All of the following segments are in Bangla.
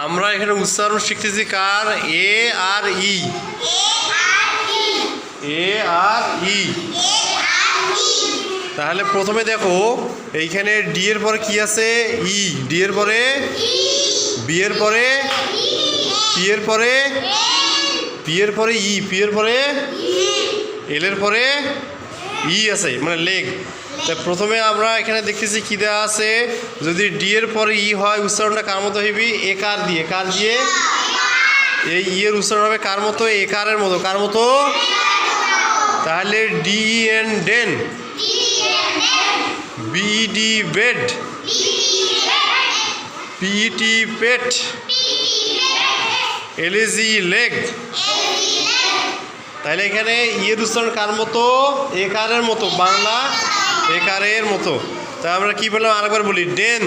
আমরা এখানে উচ্চারণ শিখতেছি কার? এ আর ই। এ আর ই। তাহলে প্রথমে দেখো এইখানে ডি এর পরে কি আছে? ই। ডি এর পরে বি এর পরে পি এর পরে পি এর পরে ই। পি এর পরে এল এর পরে ই আছে, মানে লেগ। তা প্রথমে আমরা এখানে দেখতেছি কি দেওয়া আছে, যদি ডি এর পরে ই হয় উচ্চারণটা কার মতো হইবি? এ কার দিয়ে। কার দিয়ে? এই ই এর উচ্চারণ হবে কার মতো? এ কারের মতো। কার মতো? তাহলে ডি এন ডেন, বিডি বেড, পিটি পেট, এলএজি লেগ। তাহলে এখানে ইয়ের উচ্চারণ কার মতো? এ কারের মতো, বাংলা এ কারের মতো। তা আমরা কি বললাম আরেকবার বলি, ডেন,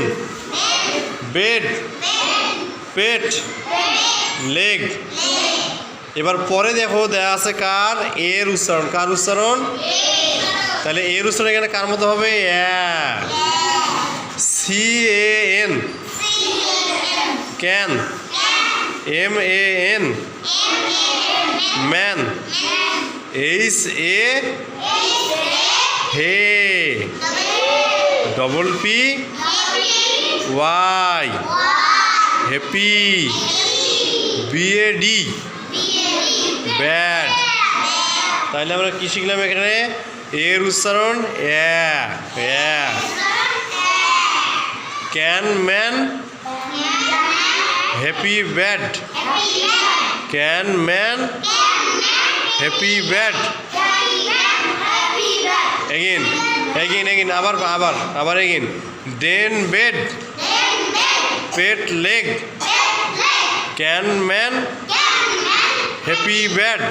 বেড, পেট, লেগ। এবার পরে দেখো দেয়া আছে কার? এর উচ্চারণ। কার উচ্চারণ? তাহলে এর উচ্চারণ এখানে কার মতো হবে? C A N, can, M A N, man, H A hey, double P Y, happy, B A D bad. তাহলে আমরা কি শিখলাম এখানে? এর উচ্চারণ can man happy bad, can man happy bad. Again again again, আবার আবার আবার again. Den bed, pet leg, can man happy bad.